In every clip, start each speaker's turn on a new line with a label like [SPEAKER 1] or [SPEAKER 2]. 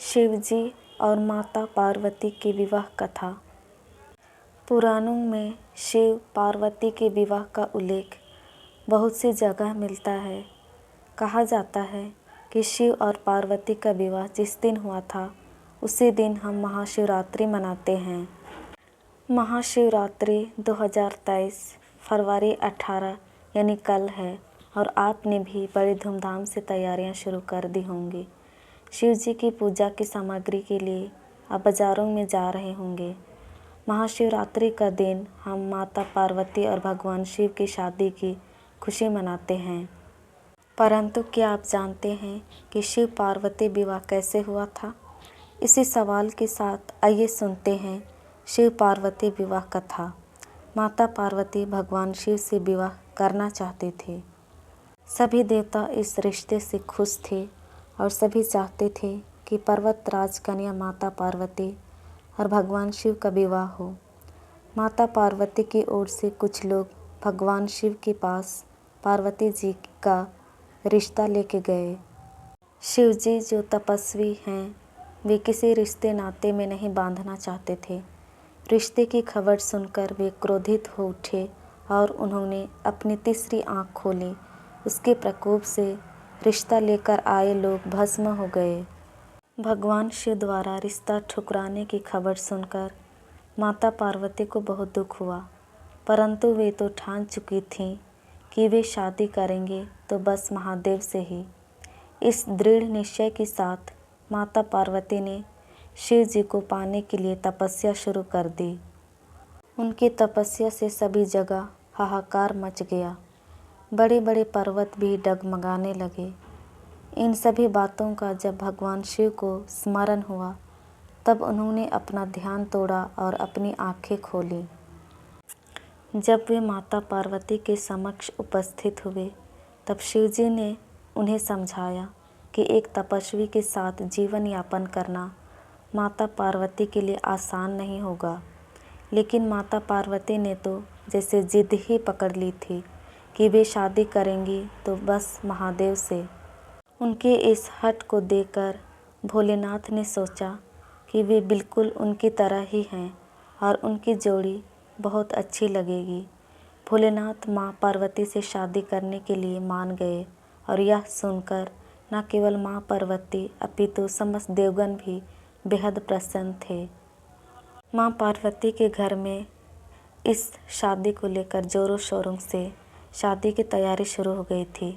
[SPEAKER 1] शिवजी और माता पार्वती की विवाह कथा। पुराणों में शिव पार्वती के विवाह का उल्लेख बहुत सी जगह मिलता है। कहा जाता है कि शिव और पार्वती का विवाह जिस दिन हुआ था उसी दिन हम महाशिवरात्रि मनाते हैं। महाशिवरात्रि 2023 फरवरी 18 यानी कल है और आपने भी बड़ी धूमधाम से तैयारियां शुरू कर दी होंगी। शिव जी की पूजा की सामग्री के लिए आप बाज़ारों में जा रहे होंगे। महाशिवरात्रि का दिन हम माता पार्वती और भगवान शिव की शादी की खुशी मनाते हैं। परंतु क्या आप जानते हैं कि शिव पार्वती विवाह कैसे हुआ था? इसी सवाल के साथ आइए सुनते हैं शिव पार्वती विवाह कथा। माता पार्वती भगवान शिव से विवाह करना चाहते थे। सभी देवता इस रिश्ते से खुश थे और सभी चाहते थे कि पर्वतराज कन्या माता पार्वती और भगवान शिव का विवाह हो। माता पार्वती की ओर से कुछ लोग भगवान शिव के पास पार्वती जी का रिश्ता लेके गए। शिव जी जो तपस्वी हैं, वे किसी रिश्ते नाते में नहीं बांधना चाहते थे। रिश्ते की खबर सुनकर वे क्रोधित हो उठे और उन्होंने अपनी तीसरी आँख खोली। उसके प्रकोप से रिश्ता लेकर आए लोग भस्म हो गए। भगवान शिव द्वारा रिश्ता ठुकराने की खबर सुनकर माता पार्वती को बहुत दुख हुआ, परंतु वे तो ठान चुकी थीं कि वे शादी करेंगे तो बस महादेव से ही। इस दृढ़ निश्चय के साथ माता पार्वती ने शिव जी को पाने के लिए तपस्या शुरू कर दी। उनकी तपस्या से सभी जगह हाहाकार मच गया। बड़े बड़े पर्वत भी डगमगाने लगे। इन सभी बातों का जब भगवान शिव को स्मरण हुआ तब उन्होंने अपना ध्यान तोड़ा और अपनी आंखें खोली। जब वे माता पार्वती के समक्ष उपस्थित हुए तब शिवजी ने उन्हें समझाया कि एक तपस्वी के साथ जीवन यापन करना माता पार्वती के लिए आसान नहीं होगा। लेकिन माता पार्वती ने तो जैसे जिद ही पकड़ ली थी कि वे शादी करेंगी तो बस महादेव से। उनके इस हट को देखकर भोलेनाथ ने सोचा कि वे बिल्कुल उनकी तरह ही हैं और उनकी जोड़ी बहुत अच्छी लगेगी। भोलेनाथ माँ पार्वती से शादी करने के लिए मान गए और यह सुनकर न केवल माँ पार्वती अपितु समस्त देवगण भी बेहद प्रसन्न थे। माँ पार्वती के घर में इस शादी को लेकर जोरों शोरों से शादी की तैयारी शुरू हो गई थी।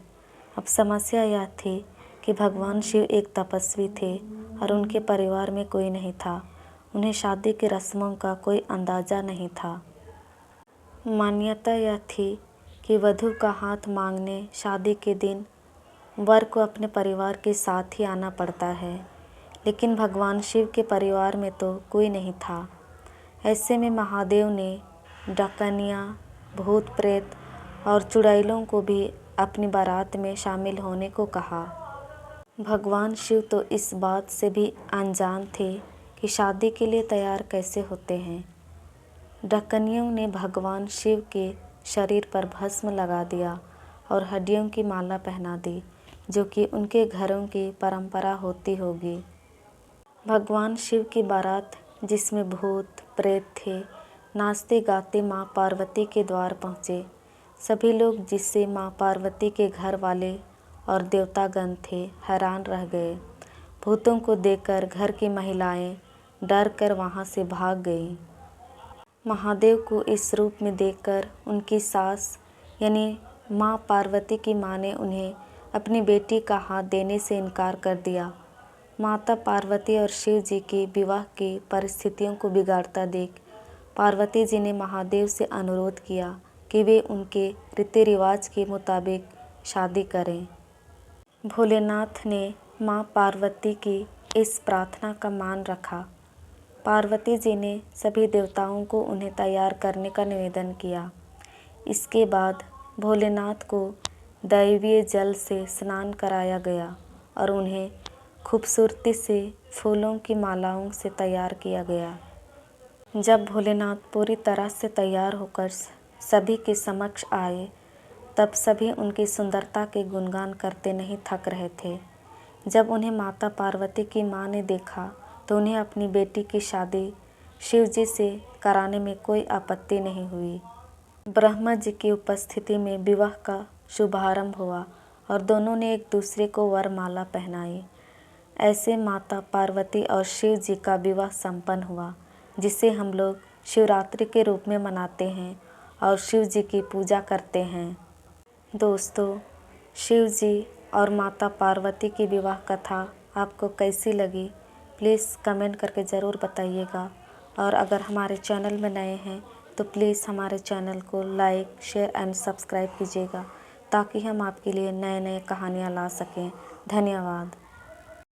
[SPEAKER 1] अब समस्या यह थी कि भगवान शिव एक तपस्वी थे और उनके परिवार में कोई नहीं था। उन्हें शादी की रस्मों का कोई अंदाज़ा नहीं था। मान्यता यह थी कि वधू का हाथ मांगने शादी के दिन वर को अपने परिवार के साथ ही आना पड़ता है, लेकिन भगवान शिव के परिवार में तो कोई नहीं था। ऐसे में महादेव ने डाकनिया, भूत प्रेत और चुड़ैलों को भी अपनी बारात में शामिल होने को कहा। भगवान शिव तो इस बात से भी अनजान थे कि शादी के लिए तैयार कैसे होते हैं। डाकनियों ने भगवान शिव के शरीर पर भस्म लगा दिया और हड्डियों की माला पहना दी, जो कि उनके घरों की परंपरा होती होगी। भगवान शिव की बारात, जिसमें भूत प्रेत थे, नाचते गाते माँ पार्वती के द्वार पहुँचे। सभी लोग, जिससे माँ पार्वती के घर वाले और देवतागण थे, हैरान रह गए। भूतों को देखकर घर की महिलाएं डर कर वहाँ से भाग गईं। महादेव को इस रूप में देखकर उनकी सास यानी माँ पार्वती की माँ ने उन्हें अपनी बेटी का हाथ देने से इनकार कर दिया। माता पार्वती और शिव जी के विवाह की परिस्थितियों को बिगाड़ता देख पार्वती जी ने महादेव से अनुरोध किया कि वे उनके रीति रिवाज के मुताबिक शादी करें। भोलेनाथ ने माँ पार्वती की इस प्रार्थना का मान रखा। पार्वती जी ने सभी देवताओं को उन्हें तैयार करने का निवेदन किया। इसके बाद भोलेनाथ को दैवीय जल से स्नान कराया गया और उन्हें खूबसूरती से फूलों की मालाओं से तैयार किया गया। जब भोलेनाथ पूरी तरह से तैयार होकर सभी के समक्ष आए तब सभी उनकी सुंदरता के गुणगान करते नहीं थक रहे थे। जब उन्हें माता पार्वती की मां ने देखा तो उन्हें अपनी बेटी की शादी शिव जी से कराने में कोई आपत्ति नहीं हुई। ब्रह्मा जी की उपस्थिति में विवाह का शुभारंभ हुआ और दोनों ने एक दूसरे को वरमाला पहनाई। ऐसे माता पार्वती और शिव जी का विवाह संपन्न हुआ, जिसे हम लोग शिवरात्रि के रूप में मनाते हैं और शिव जी की पूजा करते हैं। दोस्तों, शिव जी और माता पार्वती की विवाह कथा आपको कैसी लगी, प्लीज़ कमेंट करके ज़रूर बताइएगा। और अगर हमारे चैनल में नए हैं तो प्लीज़ हमारे चैनल को लाइक, शेयर एंड सब्सक्राइब कीजिएगा, ताकि हम आपके लिए नए नए कहानियाँ ला सकें। धन्यवाद।